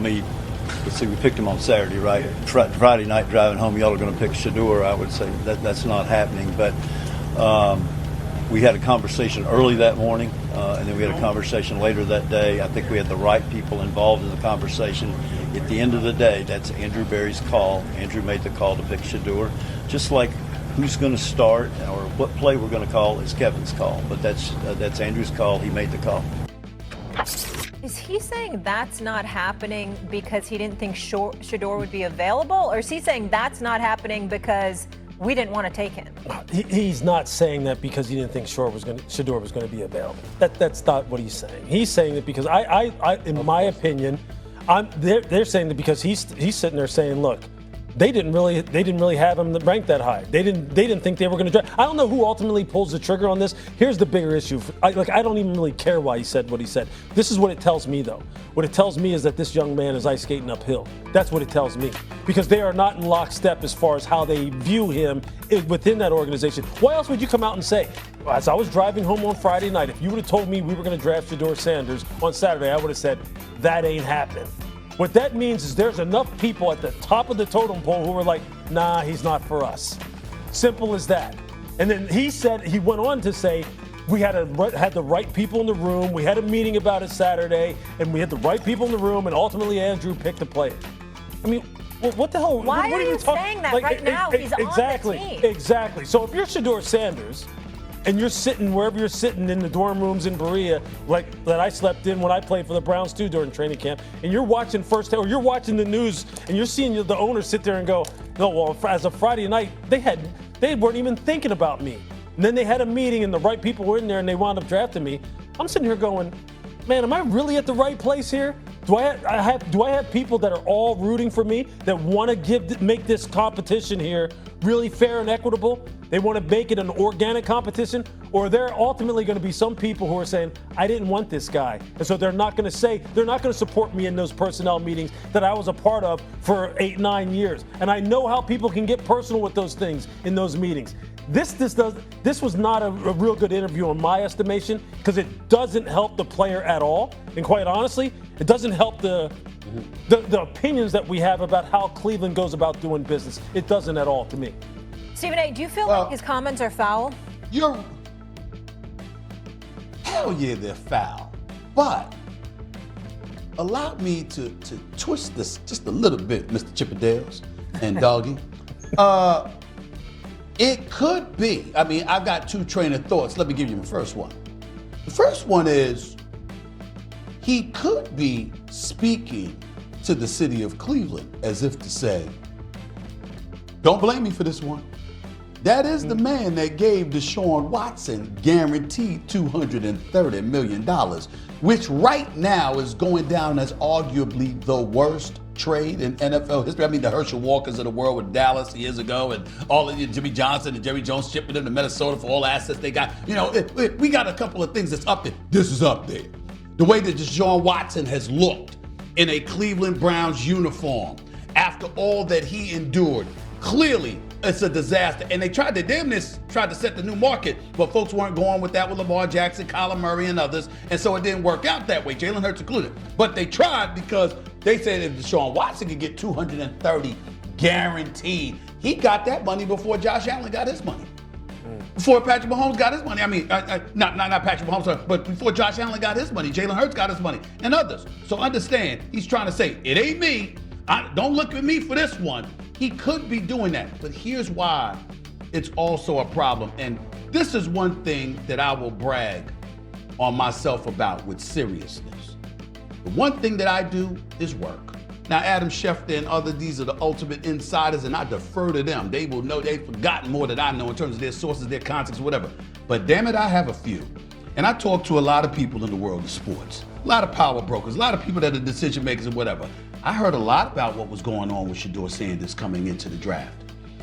me, let's see, we picked him on Saturday, right? Friday night driving home, y'all are going to pick Shadur. I would say that's not happening. But we had a conversation early that morning, and then we had a conversation later that day. I think we had the right people involved in the conversation. At the end of the day, that's Andrew Berry's call. Andrew made the call to pick Shadur. Just like who's going to start or what play we're going to call is Kevin's call. But that's Andrew's call. He made the call. Is he saying that's not happening because he didn't think Shadur would be available? Or is he saying that's not happening because we didn't want to take him? He's not saying that because he didn't think Shadur was going to be available. That's not what he's saying. He's saying that because I in my opinion, they're saying that because he's sitting there saying, look, they didn't really have him ranked that high. They didn't think they were going to draft. I don't know who ultimately pulls the trigger on this. Here's the bigger issue. I don't even really care why he said what he said. This is what it tells me, though. What it tells me is that this young man is ice skating uphill. That's what it tells me, because they are not in lockstep as far as how they view him within that organization. Why else would you come out and say, as I was driving home on Friday night, if you would have told me we were going to draft Shedeur Sanders on Saturday, I would have said that ain't happening. What that means is there's enough people at the top of the totem pole who are like, nah, he's not for us. Simple as that. And then he went on to say, we had the right people in the room. We had a meeting about it Saturday, and we had the right people in the room, and ultimately Andrew picked the player. I mean, what the hell? Why what are you saying that right now? He's on the team. Exactly. So if you're Shedeur Sanders, and you're sitting wherever you're sitting in the dorm rooms in Berea, like that I slept in when I played for the Browns too during training camp, and you're watching or you're watching the news, and you're seeing the owner sit there and go, no, well, as of Friday night, they weren't even thinking about me. And then they had a meeting, and the right people were in there, and they wound up drafting me. I'm sitting here going, man, am I really at the right place here? Do I have people that are all rooting for me, that want to make this competition here really fair and equitable? They want to make it an organic competition? Or are there ultimately going to be some people who are saying, I didn't want this guy, and so they're not going to support me in those personnel meetings that I was a part of for 8-9 years. And I know how people can get personal with those things in those meetings. This was not a real good interview in my estimation, because it doesn't help the player at all. And quite honestly, it doesn't help the opinions that we have about how Cleveland goes about doing business. It doesn't at all to me. Stephen A., do you feel like his comments are foul? Hell yeah, they're foul. But allow me to twist this just a little bit, Mr. Chippendales and Doggy. It could be. I mean, I've got two train of thoughts. Let me give you the first one. The first one is he could be speaking to the city of Cleveland as if to say, don't blame me for this one. That is the man that gave Deshaun Watson guaranteed $230 million, which right now is going down as arguably the worst trade in NFL history. I mean, the Herschel Walkers of the world with Dallas years ago, and all of the Jimmy Johnson and Jerry Jones shipping them to Minnesota for all the assets they got. You know, we got a couple of things that's up there. This is up there. The way that Deshaun Watson has looked in a Cleveland Browns uniform after all that he endured, clearly it's a disaster. And they tried to set the new market, but folks weren't going with that with Lamar Jackson, Kyler Murray, and others. And so it didn't work out that way, Jalen Hurts included. But they tried because they said if Deshaun Watson could get $230 guaranteed, he got that money before Josh Allen got his money. Before Patrick Mahomes got his money. I mean, not Patrick Mahomes, but before Josh Allen got his money, Jalen Hurts got his money, and others. So understand, he's trying to say, it ain't me. Don't look at me for this one. He could be doing that, but here's why it's also a problem. And this is one thing that I will brag on myself about with seriousness. The one thing that I do is work. Now, Adam Schefter and others, these are the ultimate insiders, and I defer to them. They will know, they've forgotten more than I know in terms of their sources, their contacts, whatever. But damn it, I have a few. And I talk to a lot of people in the world of sports, a lot of power brokers, a lot of people that are decision makers and whatever. I heard a lot about what was going on with Shedeur Sanders coming into the draft.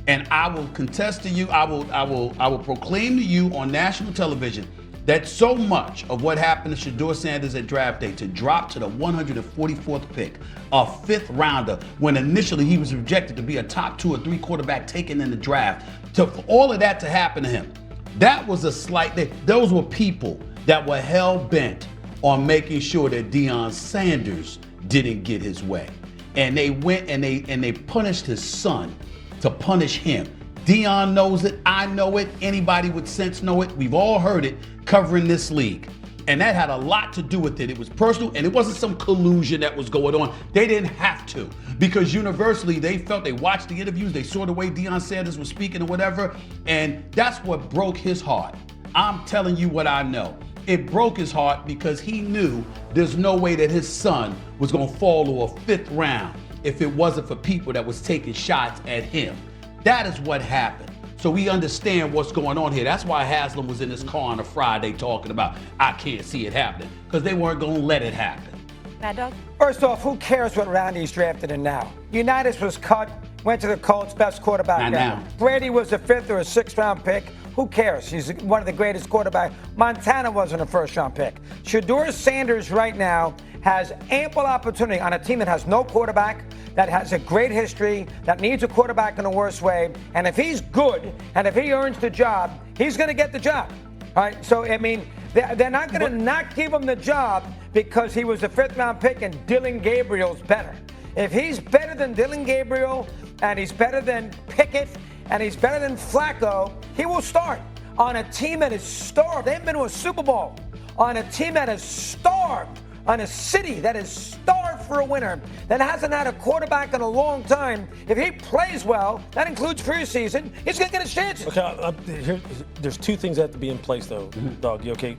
And I will contest to you, I will proclaim to you on national television that so much of what happened to Shedeur Sanders at draft day to drop to the 144th pick, a fifth rounder, when initially he was projected to be a top 2 or 3 quarterback taken in the draft, for all of that to happen to him, that was a slight, those were people that were hell bent on making sure that Deion Sanders didn't get his way. And they went and they punished his son to punish him. Dion knows it, I know it, anybody with sense know it. We've all heard it covering this league. And that had a lot to do with it. It was personal, and it wasn't some collusion that was going on. They didn't have to, because universally they felt, they watched the interviews, they saw the way Deion Sanders was speaking or whatever, and that's what broke his heart. I'm telling you what I know. It broke his heart because he knew there's no way that his son was gonna fall to a 5th round if it wasn't for people that was taking shots at him. That is what happened. So we understand what's going on here. That's why Haslam was in his car on a Friday talking about, I can't see it happening, because they weren't going to let it happen. Mad Dog? First off, who cares what round he's drafted in now? Unitas was cut, went to the Colts, best quarterback Not ever. now. Brady was a 5th or a 6th round pick. Who cares? He's one of the greatest quarterbacks. Montana wasn't a 1st round pick. Shedeur Sanders right now has ample opportunity on a team that has no quarterback, that has a great history, that needs a quarterback in the worst way. And if he's good, and if he earns the job, he's going to get the job. All right. So, I mean, they're not going to not give him the job because he was a 5th round pick and Dylan Gabriel's better. If he's better than Dylan Gabriel, and he's better than Pickett, and he's better than Flacco, he will start on a team that is starved. They haven't been to a Super Bowl. On a team that is starved. On a city that is starved for a winner, that hasn't had a quarterback in a long time. If he plays well, that includes preseason, he's going to get his chances. Okay, there's 2 things that have to be in place, though, Doggy. Okay,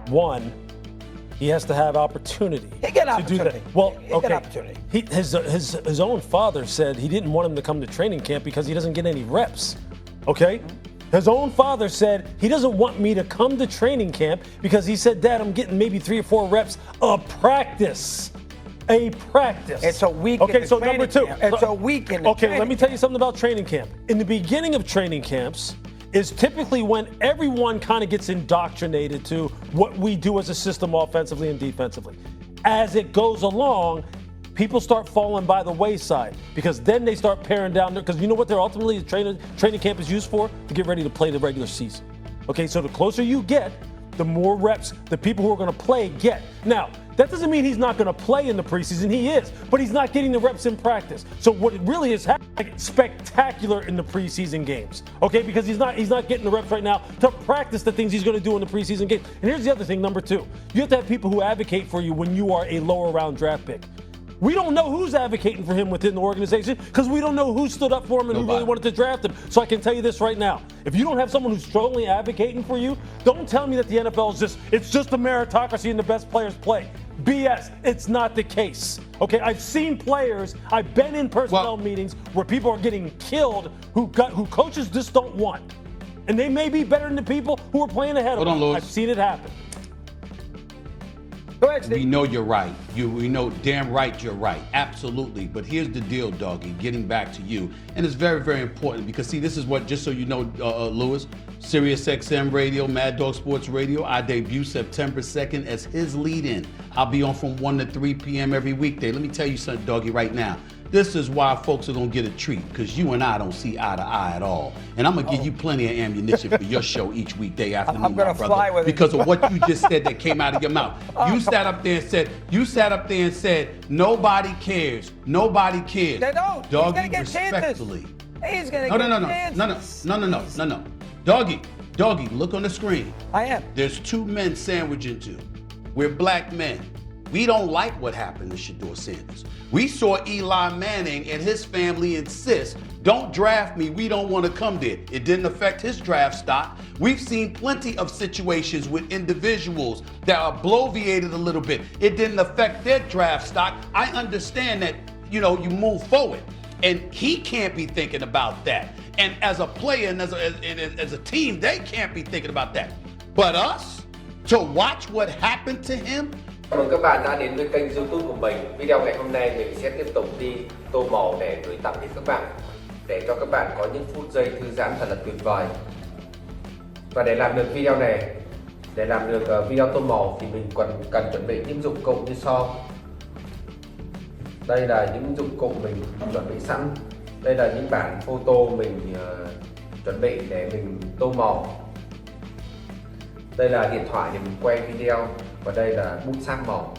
one, he has to have opportunity. He get to opportunity. do that. Well, He okay. get opportunity. His own father said he didn't want him to come to training camp because he doesn't get any reps. Okay. His own father said he doesn't want me to come to training camp because he said, Dad, I'm getting maybe 3 or 4 reps of practice. A practice. It's a week Okay, in the so training number 2. camp. It's a week in the Okay, training let me tell you camp. something about training camp. In the beginning of training camps is typically when everyone kind of gets indoctrinated to what we do as a system offensively and defensively. As it goes along, people start falling by the wayside because then they start paring down because you know what they're ultimately training camp is used for? To get ready to play the regular season. Okay, so the closer you get, the more reps the people who are going to play get. Now, that doesn't mean he's not going to play in the preseason. He is, but he's not getting the reps in practice. So what it really is spectacular in the preseason games, okay? Because he's not getting the reps right now to practice the things he's going to do in the preseason game. And here's the other thing, number 2. You have to have people who advocate for you when you are a lower round draft pick. We don't know who's advocating for him within the organization because we don't know who stood up for him and who really wanted to draft him. So I can tell you this right now. If you don't have someone who's strongly advocating for you, don't tell me that the NFL is just a meritocracy and the best players play. BS. It's not the case. Okay, I've seen players, I've been in personnel meetings where people are getting killed who coaches just don't want. And they may be better than the people who are playing ahead of them. I've seen it happen. Go ahead, Steve. We know you're right. We know damn right you're right. Absolutely. But here's the deal, Doggy, getting back to you. And it's very, very important because, see, this is what, just so you know, Lewis, Sirius XM Radio, Mad Dog Sports Radio, I debut September 2nd as his lead-in. I'll be on from 1 to 3 p.m. every weekday. Let me tell you something, Doggy, right now. This is why folks are going to get a treat, because you and I don't see eye to eye at all. And I'm going to give you plenty of ammunition for your show each weekday afternoon, I'm going to fly with it. because of what you just said that came out of your mouth. You sat up there and said, nobody cares. Nobody cares. They don't. Doggy, He's going to get respectfully. chances. He's going to get chances. No. Doggy, look on the screen. I am. There's 2 men sandwiched into. We're black men. We don't like what happened to Shedeur Sanders. We saw Eli Manning and his family insist, don't draft me, we don't want to come there. It didn't affect his draft stock. We've seen plenty of situations with individuals that are bloviated a little bit. It didn't affect their draft stock. I understand that, you move forward. And he can't be thinking about that. And as a player and as a team, they can't be thinking about that. But us, to watch what happened to him. Chào mừng các bạn đã đến với kênh YouTube của mình. Video ngày hôm nay mình sẽ tiếp tục đi tô màu để gửi tặng đến các bạn, để cho các bạn có những phút giây thư giãn thật là tuyệt vời. Và để làm được video này, để làm được video tô màu thì mình cần chuẩn bị những dụng cụ như sau. Đây là những dụng cụ mình chuẩn bị sẵn. Đây là những bản photo mình chuẩn bị để mình tô màu. Đây là điện thoại để mình quay video. Và đây là bút sáp màu.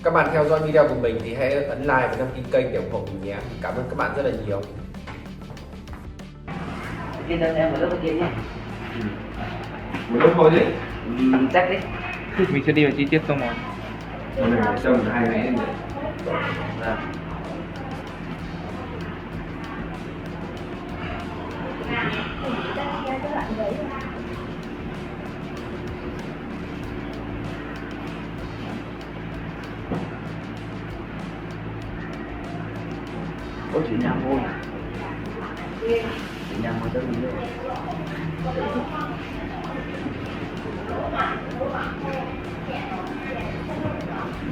các bạn theo dõi video của mình thì hãy ấn like và đăng ký kênh để ủng hộ mình nhé. Cảm ơn các bạn rất là nhiều. Yên tâm em vào lớp kia nhé. Một lúc thôi đấy. Chắc đấy. Mình sẽ đi vào chi tiết xong rồi. Còn này phải trông 2 ngày em Vâng. Có chuyện nhà thôi. Chuyện nhà mà tôi đi rồi.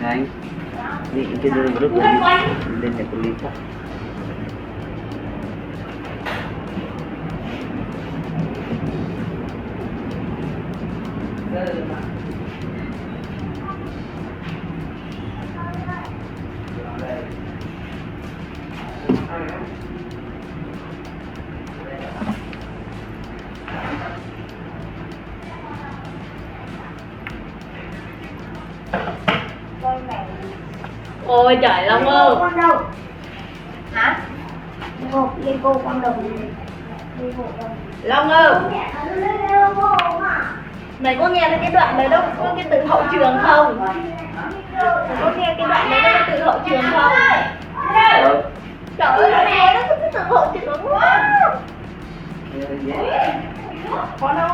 Này, đi trên đường rất là đi lên nhà police đó. Ôi trời Long ơi. Con đâu? Hả? Lego con đâu? Long ơi, mày có nghe cái đoạn đấy đâu có cái từ hậu trường không? Mày có nghe cái đoạn đấy đâu có từ hậu trường không? Trời ơi, mày nó có cái từ hậu trường quá. Con đâu?